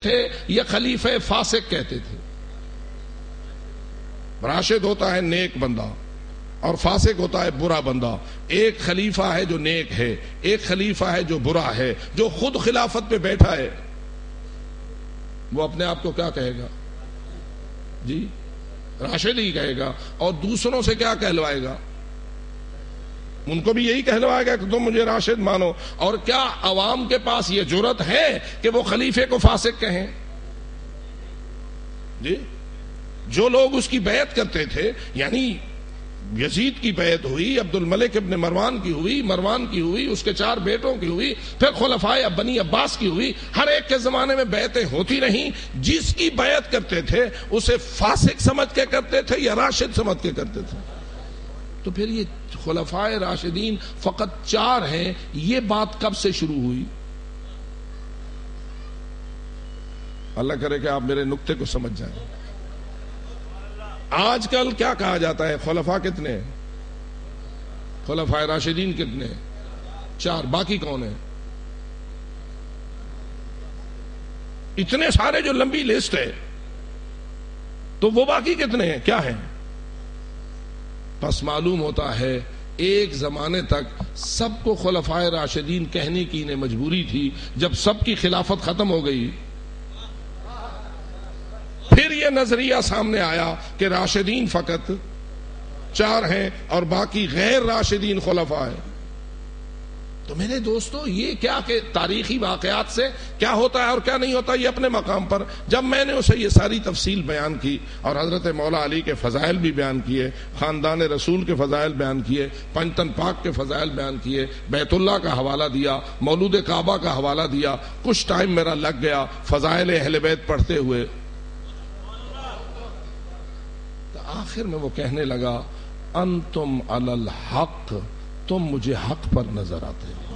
تھے یا خلیفہ فاسق کہتے تھے؟ راشد ہوتا ہے نیک بندہ اور فاسق ہوتا ہے برا بندہ. ایک خلیفہ ہے جو نیک ہے، ایک خلیفہ ہے جو برا ہے. جو خود خلافت پہ بیٹھا ہے وہ اپنے آپ کو کیا کہے گا؟ جی راشد ہی کہے گا. اور دوسروں سے کیا کہلوائے گا؟ ان کو بھی یہی کہلوائے گا کہ تم مجھے راشد مانو. اور کیا عوام کے پاس یہ جرأت ہے کہ وہ خلیفے کو فاسق کہیں؟ جی جو لوگ اس کی بیعت کرتے تھے، یعنی یزید کی بیعت ہوئی، عبد الملک ابن مروان کی ہوئی، مروان کی ہوئی، اس کے 4 بیٹوں کی ہوئی، پھر خلفائے بنی عباس کی ہوئی، ہر ایک کے زمانے میں بیعتیں ہوتی رہیں. جس کی بیعت کرتے تھے اسے فاسق سمجھ کے کرتے تھے یا راشد سمجھ کے کرتے تھے؟ تو پھر یہ خلفائے راشدین فقط 4 ہیں. یہ بات کب سے شروع ہوئی؟ اللہ کرے کہ آپ میرے نقطے کو سمجھ جائیں. آج کل کیا کہا جاتا ہے؟ خلفاء کتنے ہیں؟ خلفائے راشدین کتنے ہیں؟ 4. باقی کون ہیں؟ اتنے سارے جو لمبی لسٹ ہے تو وہ باقی کتنے ہیں؟ کیا ہیں؟ بس معلوم ہوتا ہے ایک زمانے تک سب کو خلفائے راشدین کہنے کی انہیں مجبوری تھی. جب سب کی خلافت ختم ہو گئی پھر یہ نظریہ سامنے آیا کہ راشدین فقط 4 ہیں اور باقی غیر راشدین خلفاء ہیں. تو میرے دوستو یہ کیا کہ تاریخی واقعات سے کیا ہوتا ہے اور کیا نہیں ہوتا یہ اپنے مقام پر. جب میں نے اسے یہ ساری تفصیل بیان کی اور حضرت مولا علی کے فضائل بھی بیان کیے، خاندان رسول کے فضائل بیان کیے، پنجتن پاک کے فضائل بیان کیے، بیت اللہ کا حوالہ دیا، مولود کعبہ کا حوالہ دیا، کچھ ٹائم میرا لگ گیا فضائل اہل بیت پڑھتے ہوئے. آخر میں وہ کہنے لگا انتم علی الحق، تم مجھے حق پر نظر آتے ہو.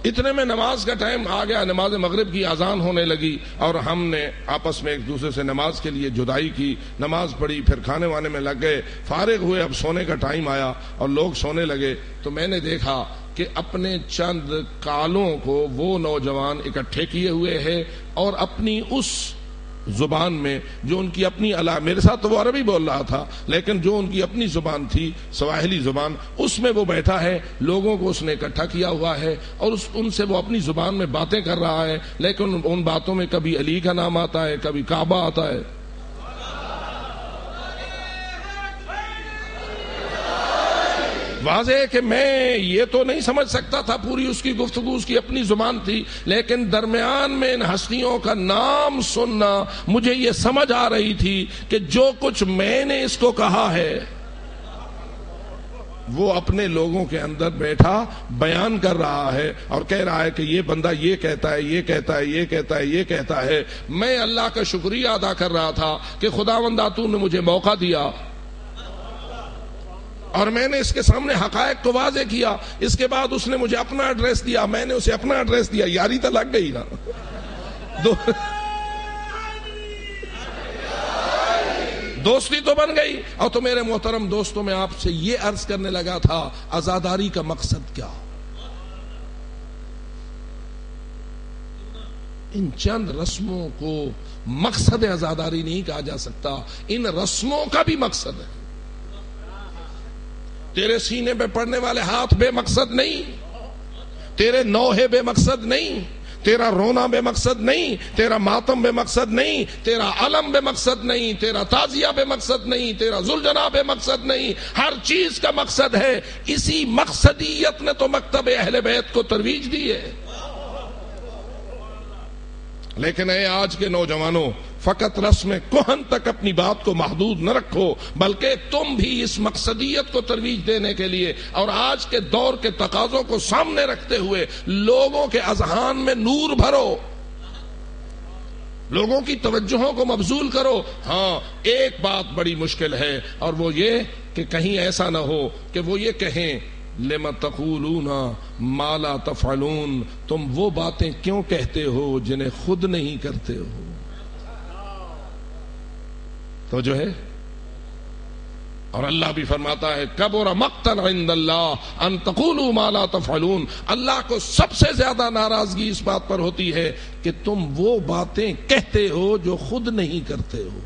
اتنے میں نماز کا ٹائم آ گیا، نماز مغرب کی اذان ہونے لگی اور ہم نے آپس میں ایک دوسرے سے نماز کے لیے جدائی کی، نماز پڑھی، پھر کھانے وانے میں لگ گئے، فارغ ہوئے. اب سونے کا ٹائم آیا اور لوگ سونے لگے تو میں نے دیکھا کہ اپنے چند کالوں کو وہ نوجوان اکٹھے کیے ہوئے ہیں اور اپنی اس زبان میں جو ان کی اپنی میرے ساتھ تو وہ عربی بول رہا تھا لیکن جو ان کی اپنی زبان تھی سواحلی زبان، اس میں وہ بیٹھا ہے، لوگوں کو اس نے اکٹھا کیا ہوا ہے اور ان سے وہ اپنی زبان میں باتیں کر رہا ہے. لیکن ان باتوں میں کبھی علی کا نام آتا ہے، کبھی کعبہ آتا ہے. واضح ہے کہ میں یہ تو نہیں سمجھ سکتا تھا، پوری اس کی گفتگو اس کی اپنی زبان تھی، لیکن درمیان میں ان ہستیوں کا نام سننا مجھے یہ سمجھ آ رہی تھی کہ جو کچھ میں نے اس کو کہا ہے وہ اپنے لوگوں کے اندر بیٹھا بیان کر رہا ہے اور کہہ رہا ہے کہ یہ بندہ یہ کہتا ہے، یہ کہتا ہے، یہ کہتا ہے، یہ کہتا ہے. میں اللہ کا شکریہ ادا کر رہا تھا کہ خداوند تو نے مجھے موقع دیا اور میں نے اس کے سامنے حقائق کو واضح کیا. اس کے بعد اس نے مجھے اپنا ایڈریس دیا، میں نے اسے اپنا ایڈریس دیا. یاری تو لگ گئی نا. دوستی تو بن گئی. اور تو میرے محترم دوستوں میں آپ سے یہ عرض کرنے لگا تھا عزاداری کا مقصد کیا؟ ان چند رسموں کو مقصد عزاداری نہیں کہا جا سکتا، ان رسموں کا بھی مقصد ہے. تیرے سینے پہ پڑنے والے ہاتھ بے مقصد نہیں، تیرے نوحے بے مقصد نہیں، تیرا رونا بے مقصد نہیں، تیرا ماتم بے مقصد نہیں، تیرا علم بے مقصد نہیں، تیرا تعزیہ بے مقصد نہیں، تیرا ذوالجناح بے مقصد نہیں. ہر چیز کا مقصد ہے. اسی مقصدیت نے تو مکتب اہل بیت کو ترویج دی ہے. لیکن اے آج کے نوجوانوں، فقط رسم کہن تک اپنی بات کو محدود نہ رکھو، بلکہ تم بھی اس مقصدیت کو ترویج دینے کے لیے اور آج کے دور کے تقاضوں کو سامنے رکھتے ہوئے لوگوں کے اذہان میں نور بھرو، لوگوں کی توجہوں کو مبذول کرو. ہاں ایک بات بڑی مشکل ہے اور وہ یہ کہ کہیں ایسا نہ ہو کہ وہ یہ کہیں لما تقولون ما لا تفعلون، تم وہ باتیں کیوں کہتے ہو جنہیں خود نہیں کرتے ہو. تو جو ہے اور اللہ بھی فرماتا ہے کبر مقتا عند اللہ ان تقولوا ما لا تفعلون، اللہ کو سب سے زیادہ ناراضگی اس بات پر ہوتی ہے کہ تم وہ باتیں کہتے ہو جو خود نہیں کرتے ہو.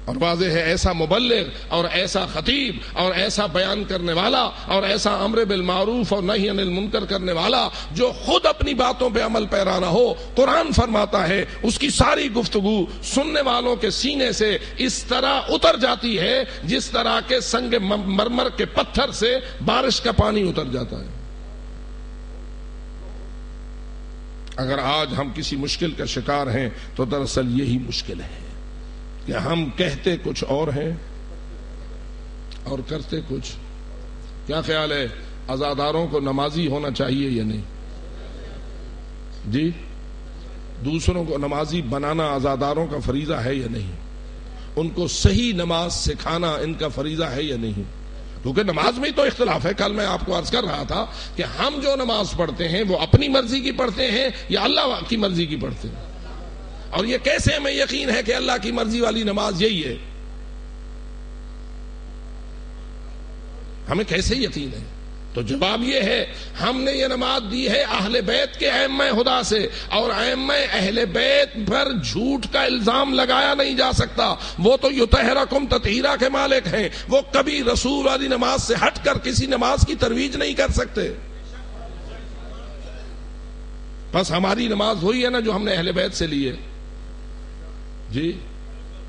اور واضح ہے ایسا مبلغ اور ایسا خطیب اور ایسا بیان کرنے والا اور ایسا امر بالمعروف اور نہی عن المنکر کرنے والا جو خود اپنی باتوں پہ عمل پیرا نہ ہو، قرآن فرماتا ہے اس کی ساری گفتگو سننے والوں کے سینے سے اس طرح اتر جاتی ہے جس طرح کے سنگ مرمر کے پتھر سے بارش کا پانی اتر جاتا ہے. اگر آج ہم کسی مشکل کا شکار ہیں تو دراصل یہی مشکل ہے کہ ہم کہتے کچھ اور ہیں اور کرتے کچھ. کیا خیال ہے عزاداروں کو نمازی ہونا چاہیے یا نہیں؟ جی، دوسروں کو نمازی بنانا عزاداروں کا فریضہ ہے یا نہیں؟ ان کو صحیح نماز سکھانا ان کا فریضہ ہے یا نہیں؟ کیونکہ نماز میں ہی تو اختلاف ہے. کل میں آپ کو عرض کر رہا تھا کہ ہم جو نماز پڑھتے ہیں وہ اپنی مرضی کی پڑھتے ہیں یا اللہ کی مرضی کی پڑھتے ہیں. اور یہ کیسے ہمیں یقین ہے کہ اللہ کی مرضی والی نماز یہی ہے؟ ہمیں کیسے یقین ہے؟ تو جواب یہ ہے ہم نے یہ نماز دی ہے اہل بیت کے ائمہ خدا سے، اور ائمہ اہل بیت پر جھوٹ کا الزام لگایا نہیں جا سکتا. وہ تو یطہرکم تطہیرا کے مالک ہیں، وہ کبھی رسول والی نماز سے ہٹ کر کسی نماز کی ترویج نہیں کر سکتے. بس ہماری نماز وہی ہے نا جو ہم نے اہل بیت سے لی ہے. جی،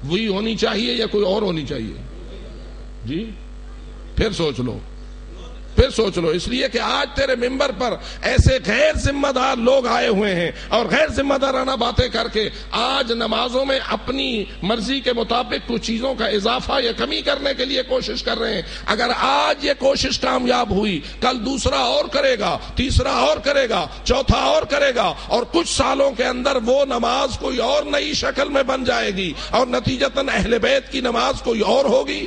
وہی ہونی چاہیے یا کوئی اور ہونی چاہیے؟ جی پھر سوچ لو، پھر سوچ لو. اس لیے کہ آج تیرے ممبر پر ایسے غیر ذمہ دار لوگ آئے ہوئے ہیں اور غیر ذمہ دارانہ باتیں کر کے آج نمازوں میں اپنی مرضی کے مطابق کچھ چیزوں کا اضافہ یا کمی کرنے کے لیے کوشش کر رہے ہیں. اگر آج یہ کوشش کامیاب ہوئی، کل دوسرا اور کرے گا، تیسرا اور کرے گا، چوتھا اور کرے گا، اور کچھ سالوں کے اندر وہ نماز کوئی اور نئی شکل میں بن جائے گی اور نتیجتاً اہل بیت کی نماز کوئی اور ہوگی.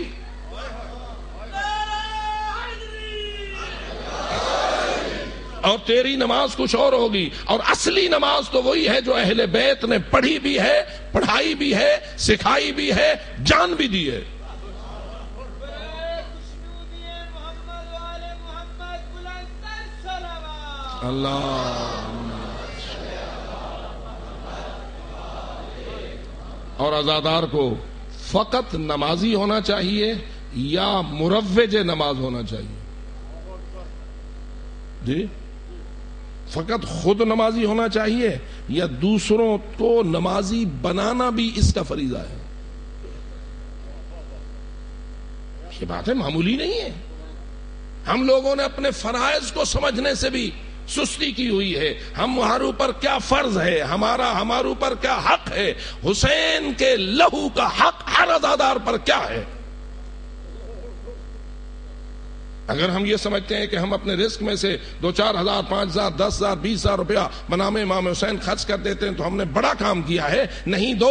اور تیری نماز کچھ اور ہوگی. اور اصلی نماز تو وہی ہے جو اہل بیت نے پڑھی بھی ہے، پڑھائی بھی ہے، سکھائی بھی ہے، جان بھی دی ہے. اللہ. اور عزادار کو فقط نمازی ہونا چاہیے یا مروج نماز ہونا چاہیے؟ جی، فقط خود نمازی ہونا چاہیے یا دوسروں کو نمازی بنانا بھی اس کا فریضہ ہے؟ یہ باتیں معمولی نہیں ہے. ہم لوگوں نے اپنے فرائض کو سمجھنے سے بھی سستی کی ہوئی ہے. ہمارے اوپر کیا فرض ہے، ہمارے اوپر کیا حق ہے، حسین کے لہو کا حق ہر عزادار پر کیا ہے. اگر ہم یہ سمجھتے ہیں کہ ہم اپنے رزق میں سے 2-4 ہزار 5 ہزار 10 ہزار 20 ہزار روپیہ بنام امام حسین خرچ کر دیتے ہیں تو ہم نے بڑا کام کیا ہے. نہیں، دو